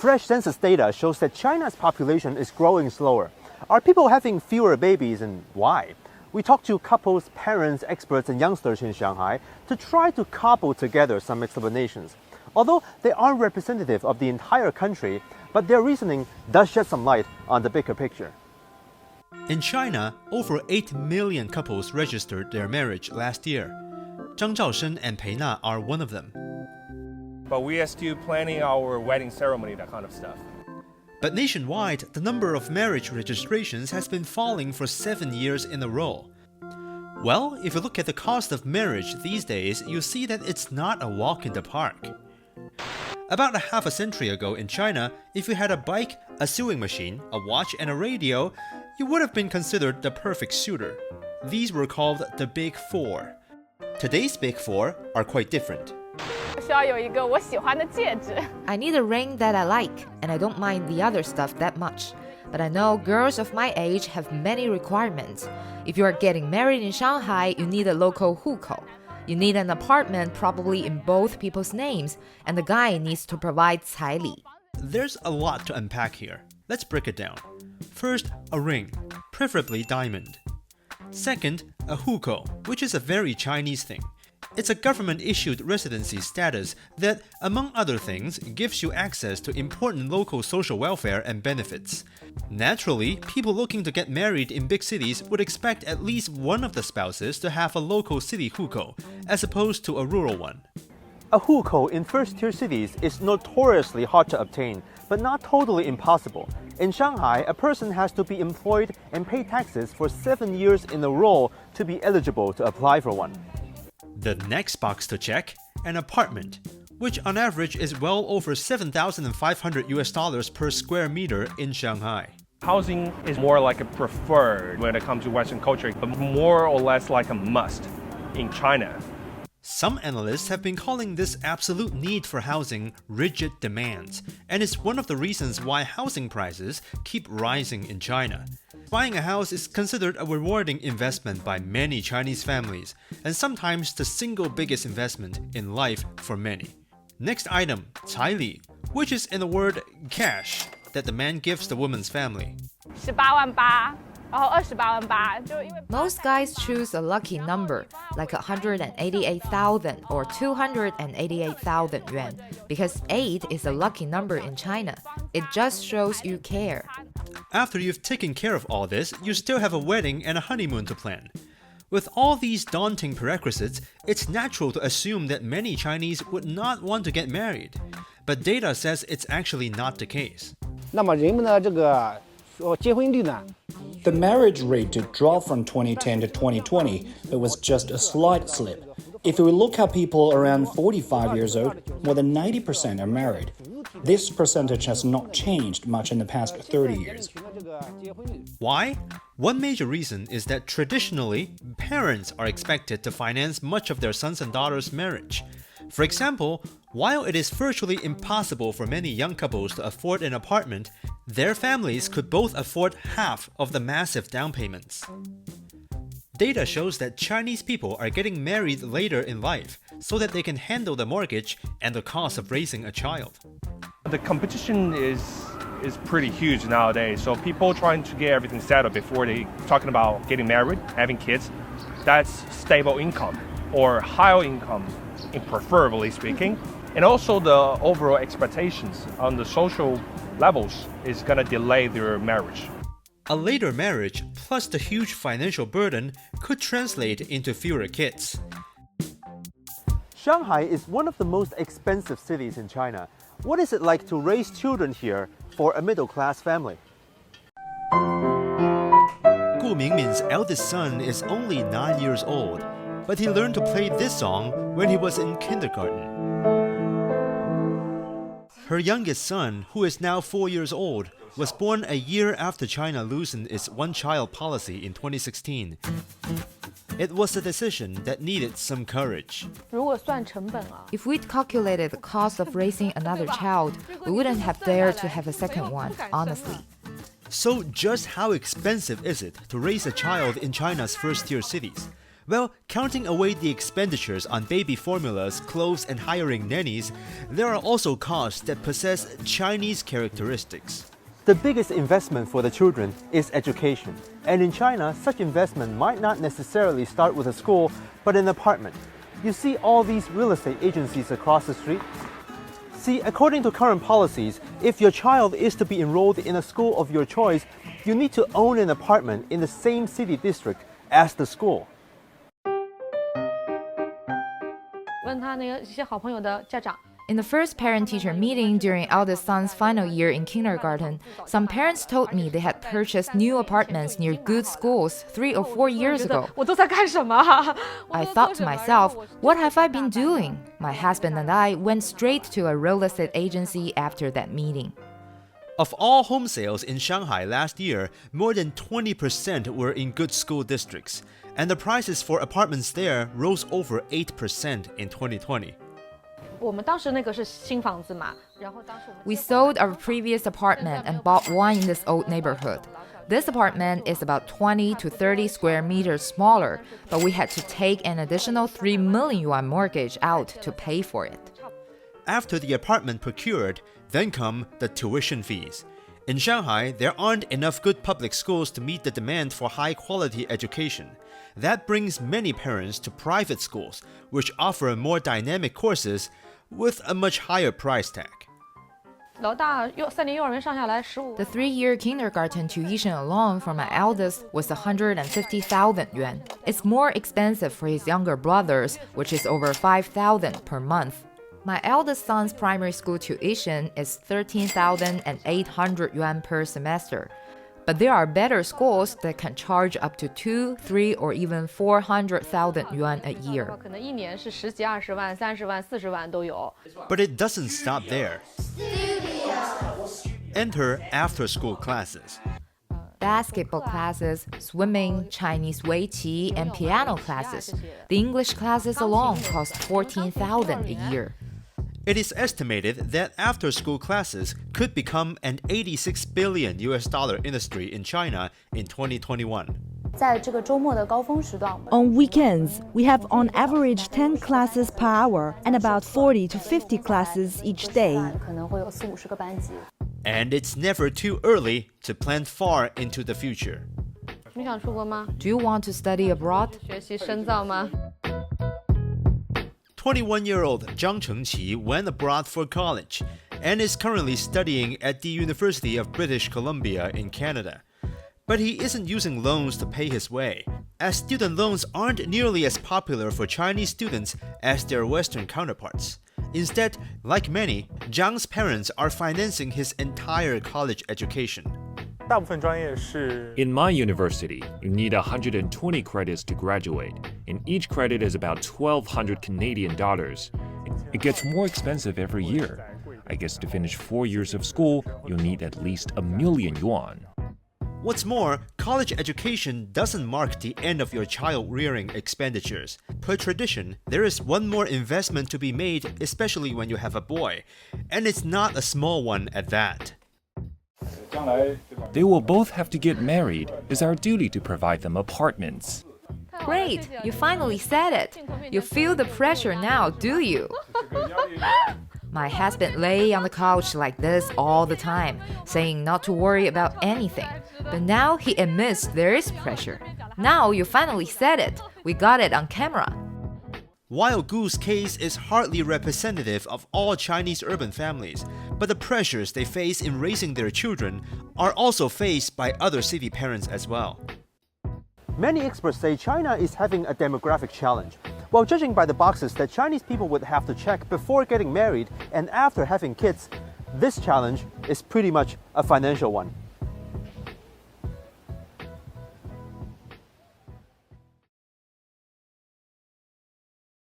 Fresh census data shows that China's population is growing slower. Are people having fewer babies and why? We talked to couples, parents, experts, and youngsters in Shanghai to try to cobble together some explanations. Although they aren't representative of the entire country, but their reasoning does shed some light on the bigger picture. In China, over 8 million couples registered their marriage last year. Zhang Zhaoshen and Pei Na are one of them. But we are still planning our wedding ceremony, that kind of stuff. But nationwide, the number of marriage registrations has been falling for 7 years in a row. Well, if you look at the cost of marriage these days, you'll see that it's not a walk in the park. About a half a century ago in China, if you had a bike, a sewing machine, a watch, and a radio, you would have been considered the perfect suitor. These were called the Big Four. Today's Big Four are quite different. I need a ring that I like, and I don't mind the other stuff that much. But I know girls of my age have many requirements. If you are getting married in Shanghai, you need a local hukou. You need an apartment probably in both people's names, and the guy needs to provide caili. There's a lot to unpack here. Let's break it down. First, a ring, preferably diamond. Second, a hukou, which is a very Chinese thing. It's a government-issued residency status that, among other things, gives you access to important local social welfare and benefits. Naturally, people looking to get married in big cities would expect at least one of the spouses to have a local city hukou, as opposed to a rural one. A hukou in first-tier cities is notoriously hard to obtain, but not totally impossible. In Shanghai, a person has to be employed and pay taxes for 7 years in a row to be eligible to apply for one. The next box to check, an apartment, which on average is well over $7,500 per square meter in Shanghai. Housing is more like a preferred when it comes to Western culture, but more or less like a must in China. Some analysts have been calling this absolute need for housing rigid demands, and it's one of the reasons why housing prices keep rising in China. Buying a house is considered a rewarding investment by many Chinese families, and sometimes the single biggest investment in life for many. Next item, caili, which is in the word cash that the man gives the woman's family. Most guys choose a lucky number, like 188,000 or 288,000 yuan, because 8 is a lucky number in China. It just shows you care. After you've taken care of all this, you still have a wedding and a honeymoon to plan. With all these daunting prerequisites, it's natural to assume that many Chinese would not want to get married. But data says it's actually not the case. The marriage rate did drop from 2010 to 2020, but was just a slight slip. If we look at people around 45 years old, more than 90% are married. This percentage has not changed much in the past 30 years. Why? One major reason is that traditionally, parents are expected to finance much of their sons and daughters' marriage. For example, while it is virtually impossible for many young couples to afford an apartment, their families could both afford half of the massive down payments. Data shows that Chinese people are getting married later in life so that they can handle the mortgage and the cost of raising a child. The competition is pretty huge nowadays, so people trying to get everything settled before they talking about getting married, having kids. That's stable income or higher income, preferably speaking. And also the overall expectations on the social levels is going to delay their marriage. A later marriage plus the huge financial burden could translate into fewer kids. Shanghai is one of the most expensive cities in China. What is it like to raise children here for a middle-class family? Gu Mingmin's eldest son is only 9 years old, but he learned to play this song when he was in kindergarten. Her youngest son, who is now 4 years old, was born a year after China loosened its one-child policy in 2016. It was a decision that needed some courage. If we'd calculated the cost of raising another child, we wouldn't have dared to have a second one, honestly. So just how expensive is it to raise a child in China's first-tier cities? Well, counting away the expenditures on baby formulas, clothes, and hiring nannies, there are also costs that possess Chinese characteristics. The biggest investment for the children is education. And in China, such investment might not necessarily start with a school, but an apartment. You see all these real estate agencies across the street? See, according to current policies, if your child is to be enrolled in a school of your choice, you need to own an apartment in the same city district as the school. 问他那个一些好朋友的家长。 In the first parent-teacher meeting during eldest son's final year in kindergarten, some parents told me they had purchased new apartments near good schools 3 or 4 years ago. 我都在干什么？ I thought to myself, what have I been doing? My husband and I went straight to a real estate agency after that meeting. Of all home sales in Shanghai last year, more than 20% were in good school districts, and the prices for apartments there rose over 8% in 2020. 我们当时那个是新房子嘛，然后当时 We sold our previous apartment and bought one in this old neighborhood. This apartment is about 20 to 30 square meters smaller, but we had to take an additional 3 million yuan mortgage out to pay for it. After the apartment procured, then come the tuition fees. In Shanghai, there aren't enough good public schools to meet the demand for high-quality education. That brings many parents to private schools, which offer more dynamic courses with a much higher price tag. 老大3年幼儿园上下来15。 The 3-year kindergarten tuition alone for my eldest was 150,000 yuan. It's more expensive for his younger brothers, which is over 5,000 per month. My eldest son's primary school tuition is 13,800 yuan per semester. But there are better schools that can charge up to 2, 3, or even 400,000 yuan a year. 可能一年是10几、20万、30万、40万都有。 But it doesn't stop there. Enter after-school classes. Basketball classes, swimming, Chinese Weiqi, and piano classes. The English classes alone cost 14,000 a year. It is estimated that after-school classes could become an $86 billion industry in China in 2021. 在这个周末的高峰时段， On weekends, we have on average 10 classes per hour and about 40 to 50 classes each day. 可能会有40、50个班级。 And it's never too early to plan far into the future. 你想出国吗？ Do you want to study abroad? 学习深造吗？ 21-year-old Zhang Chengqi went abroad for college and is currently studying at the University of British Columbia in Canada. But he isn't using loans to pay his way, as student loans aren't nearly as popular for Chinese students as their Western counterparts. Instead, like many, Zhang's parents are financing his entire college education. In my university, you need 120 credits to graduate, and each credit is about 1,200 Canadian dollars. It gets more expensive every year. I guess to finish 4 years of school, you'll need at least 1 million yuan. What's more, college education doesn't mark the end of your child-rearing expenditures. Per tradition, there is one more investment to be made, especially when you have a boy, and it's not a small one at that. They will both have to get married. It's our duty to provide them apartments. Great, you finally said it. You feel the pressure now, do you? My husband lay on the couch like this all the time, saying not to worry about anything. But now he admits there is pressure. Now you finally said it. We got it on camera. Wild Goo's case is hardly representative of all Chinese urban families, but the pressures they face in raising their children are also faced by other city parents as well. Many experts say China is having a demographic challenge. While judging by the boxes that Chinese people would have to check before getting married and after having kids, this challenge is pretty much a financial one.